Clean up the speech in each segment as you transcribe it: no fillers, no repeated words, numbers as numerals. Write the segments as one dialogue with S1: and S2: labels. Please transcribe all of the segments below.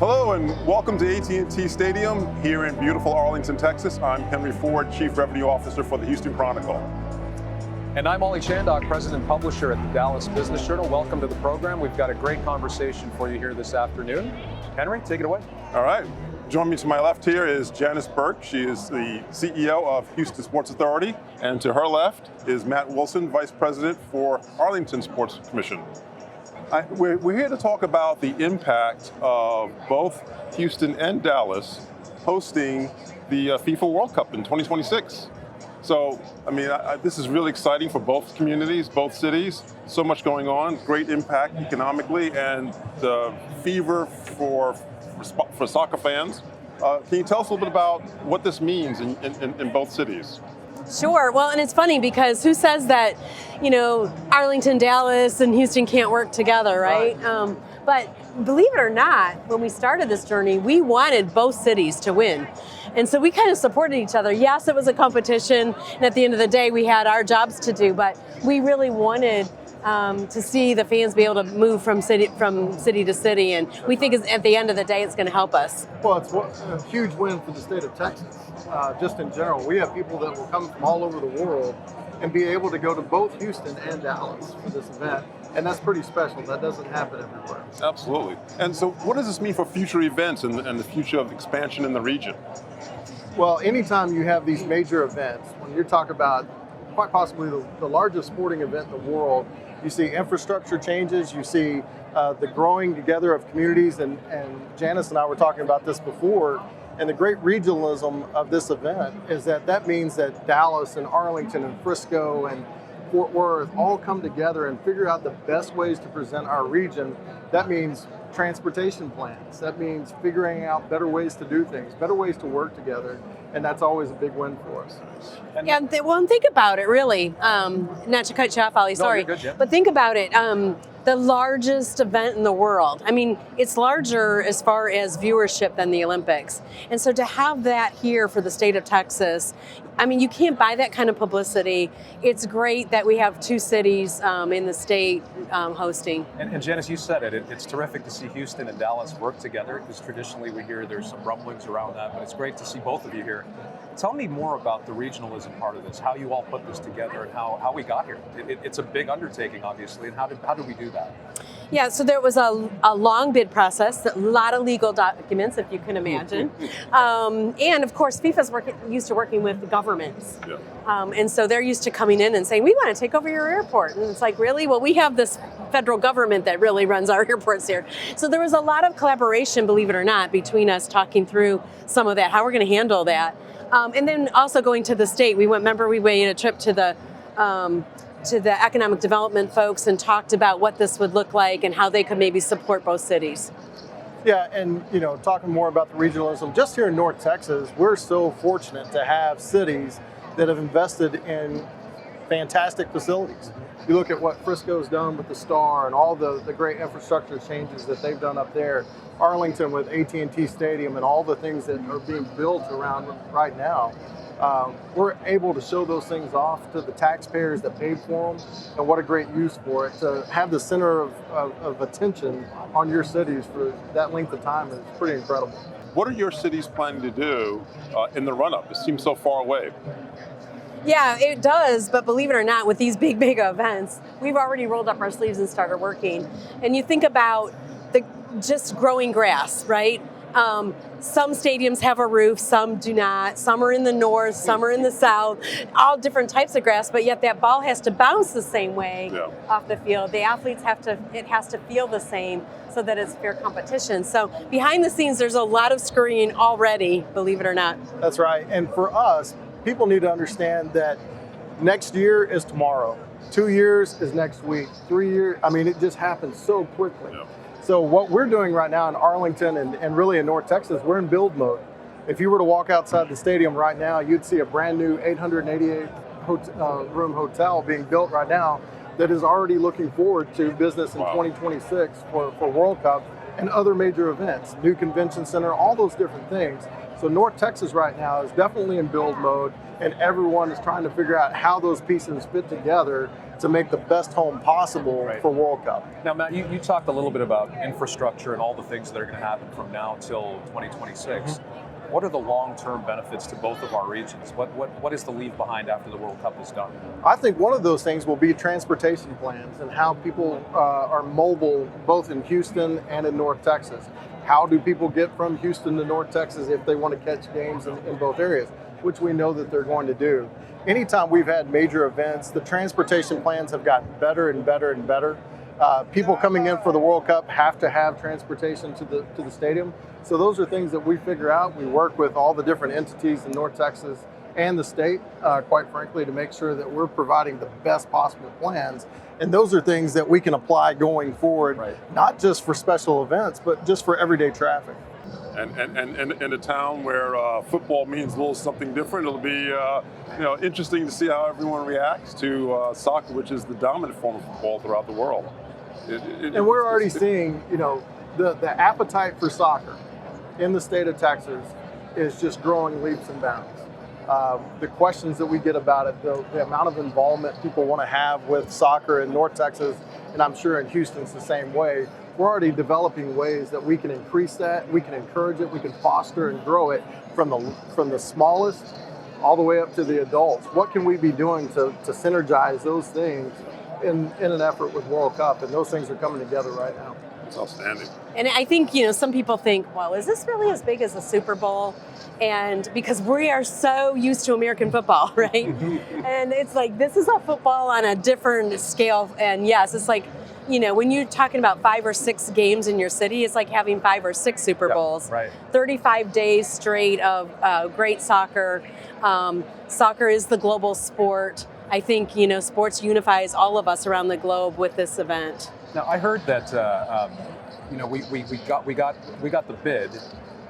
S1: Hello and welcome to AT&T Stadium here in beautiful Arlington, Texas. I'm Henry Ford, Chief Revenue Officer for the Houston Chronicle.
S2: And I'm Ollie, Chandhok, President Publisher at the Dallas Business Journal. Welcome to the program. We've got a great conversation for you here this afternoon. Henry, take it away.
S1: All right. Joining me to my left here is Janis Burke. She is the CEO of Houston Sports Authority. And to her left is Matt Wilson, Vice President for Arlington Sports Commission. We're here to talk about the impact of both Houston and Dallas hosting the FIFA World Cup in 2026. So, this is really exciting for both communities, both cities. So much going on, great impact economically, and the fever for soccer fans. Can you tell us a little bit about what this means in both cities?
S3: Sure. Well, and it's funny because who says that, Arlington, Dallas, and Houston can't work together, right? But believe it or not, when we started this journey, we wanted both cities to win. And so we kind of supported each other. Yes, it was a competition, and at the end of the day, we had our jobs to do, but we really wanted to see the fans be able to move from city to city, and we think at the end of the day, it's going to help us.
S4: Well, it's a huge win for the state of Texas. Just in general, we have people that will come from all over the world and be able to go to both Houston and Dallas for this event, and that's pretty special. That doesn't happen everywhere.
S1: Absolutely. And so what does this mean for future events and the future of expansion in the region?
S4: Well, anytime you have these major events, when you're talking about quite possibly the largest sporting event in the world, you see infrastructure changes, you see the growing together of communities, and Janis and I were talking about this before, and the great regionalism of this event is that means that Dallas and Arlington and Frisco and Fort Worth all come together and figure out the best ways to present our region. That means transportation plans. That means figuring out better ways to do things, better ways to work together, and that's always a big win for us.
S3: Yeah, and think about it, really. Not to cut you off, Ollie, sorry.
S2: No, you're good, yeah.
S3: But think about it. The largest event in the world. It's larger as far as viewership than the Olympics. And so to have that here for the state of Texas, you can't buy that kind of publicity. It's great that we have two cities in the state hosting.
S2: And Janis, you said it. It's terrific to see Houston and Dallas work together, because traditionally we hear there's some rumblings around that, but it's great to see both of you here. Tell me more about the regionalism part of this, how you all put this together and how we got here. It's a big undertaking, obviously, and how did we do that?
S3: Yeah, so there was a long bid process, a lot of legal documents, if you can imagine. And of course, FIFA's used to working with governments. Yeah. And so they're used to coming in and saying, we want to take over your airport. And it's like, really? Well, we have this federal government that really runs our airports here. So there was a lot of collaboration, believe it or not, between us talking through some of that, how we're going to handle that. And then also going to the state, we made a trip to the economic development folks and talked about what this would look like and how they could maybe support both cities.
S4: Yeah, and talking more about the regionalism, just here in North Texas, we're so fortunate to have cities that have invested in fantastic facilities. You look at what Frisco's done with the Star and all the great infrastructure changes that they've done up there. Arlington with AT&T Stadium and all the things that are being built around right now. We're able to show those things off to the taxpayers that paid for them, and what a great use for it. To have the center of attention on your cities for that length of time is pretty incredible.
S1: What are your cities planning to do in the run-up? It seems so far away.
S3: Yeah, it does, but believe it or not, with these big events, we've already rolled up our sleeves and started working. And you think about just growing grass, right? Some stadiums have a roof, some do not. Some are in the north, some are in the south, all different types of grass, but yet that ball has to bounce the same way off the field. The athletes it has to feel the same so that it's fair competition. So behind the scenes, there's a lot of scurrying already, believe it or not.
S4: That's right, and for us, people need to understand that next year is tomorrow. 2 years is next week. 3 years, it just happens so quickly. Yeah. So what we're doing right now in Arlington and really in North Texas, we're in build mode. If you were to walk outside the stadium right now, you'd see a brand new 888 room hotel being built right now that is already looking forward to business in 2026 for World Cup and other major events, new convention center, all those different things. So North Texas right now is definitely in build mode, and everyone is trying to figure out how those pieces fit together to make the best home possible for World Cup.
S2: Now, Matt, you talked a little bit about infrastructure and all the things that are going to happen from now till 2026. What are the long-term benefits to both of our regions? What is the leave behind after the World Cup is done?
S4: I think one of those things will be transportation plans and how people are mobile both in Houston and in North Texas. How do people get from Houston to North Texas if they want to catch games in both areas, which we know that they're going to do. Anytime we've had major events, the transportation plans have gotten better and better and better. People coming in for the World Cup have to have transportation to the stadium. So those are things that we figure out. We work with all the different entities in North Texas and the state, quite frankly, to make sure that we're providing the best possible plans. And those are things that we can apply going forward, not just for special events, but just for everyday traffic.
S1: And in a town where football means a little something different, it'll be interesting to see how everyone reacts to soccer, which is the dominant form of football throughout the world.
S4: And we're already seeing, the appetite for soccer in the state of Texas is just growing leaps and bounds. The questions that we get about it, the amount of involvement people want to have with soccer in North Texas, and I'm sure in Houston's the same way. We're already developing ways that we can increase that, we can encourage it, we can foster and grow it from the smallest all the way up to the adults. What can we be doing to synergize those things in an effort with World Cup? And those things are coming together right now.
S1: It's outstanding.
S3: And I think, some people think, well, is this really as big as the Super Bowl? And because we are so used to American football, right? And it's like, this is a football on a different scale. And yes, it's like, when you're talking about 5 or 6 games in your city, it's like having 5 or 6 Super Bowls. 35 days straight of great soccer. Soccer is the global sport. I think, sports unifies all of us around the globe with this event.
S2: Now, I heard that we got the bid,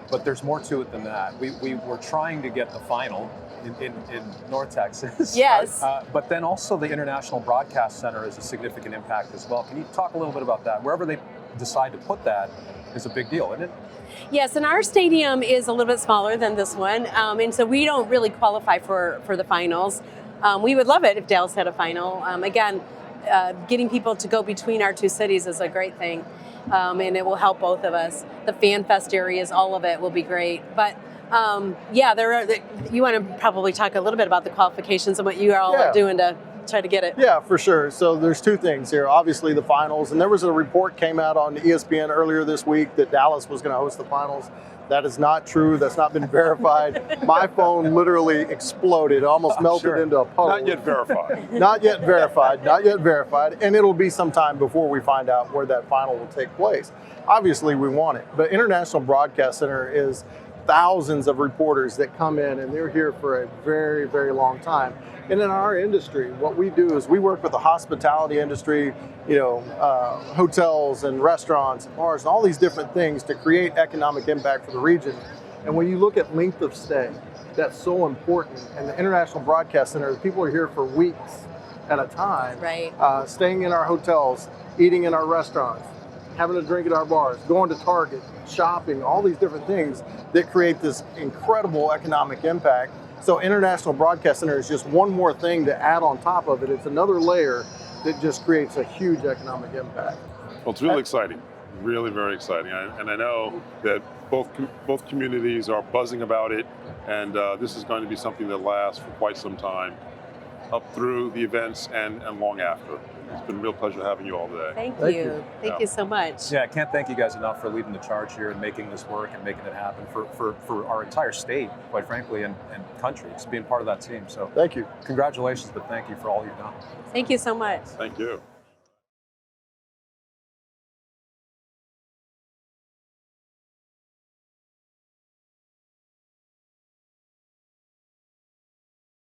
S2: but there's more to it than that. We were trying to get the final in North Texas.
S3: Yes.
S2: But then also the International Broadcast Center is a significant impact as well. Can you talk a little bit about that? Wherever they decide to put that is a big deal, isn't it?
S3: Yes, and our stadium is a little bit smaller than this one, and so we don't really qualify for the finals. We would love it if Dallas had a final. Again, getting people to go between our 2 cities is a great thing, and it will help both of us. The Fan Fest areas, all of it will be great. But you want to probably talk a little bit about the qualifications and what you all are doing to try to get it.
S4: Yeah, for sure. So there's 2 things here. Obviously the finals, and there was a report came out on ESPN earlier this week that Dallas was going to host the finals. That is not true. That's not been verified. My phone literally exploded, almost melted into a puddle.
S1: Not yet verified.
S4: Not yet verified. Not yet verified. And it'll be some time before we find out where that final will take place. Obviously, we want it. But International Broadcast Center is thousands of reporters that come in, and they're here for a very, very long time. And in our industry, what we do is we work with the hospitality industry, hotels and restaurants and bars and all these different things to create economic impact for the region. And when you look at length of stay, that's so important. And the International Broadcast Center, people are here for weeks at a time, staying in our hotels, eating in our restaurants, having a drink at our bars, going to Target, shopping, all these different things that create this incredible economic impact. So International Broadcast Center is just one more thing to add on top of it. It's another layer that just creates a huge economic impact.
S1: Well, it's really exciting, really very exciting. And I know that both communities are buzzing about it, and this is going to be something that lasts for quite some time, up through the events and long after. It's been a real pleasure having you all today.
S3: Thank you. Thank you so much.
S2: Yeah, I can't thank you guys enough for leading the charge here and making this work and making it happen for our entire state, quite frankly, and country. It's being part of that team. So
S4: thank you.
S2: Congratulations, but thank you for all you've done.
S3: Thank you so much.
S1: Thank you.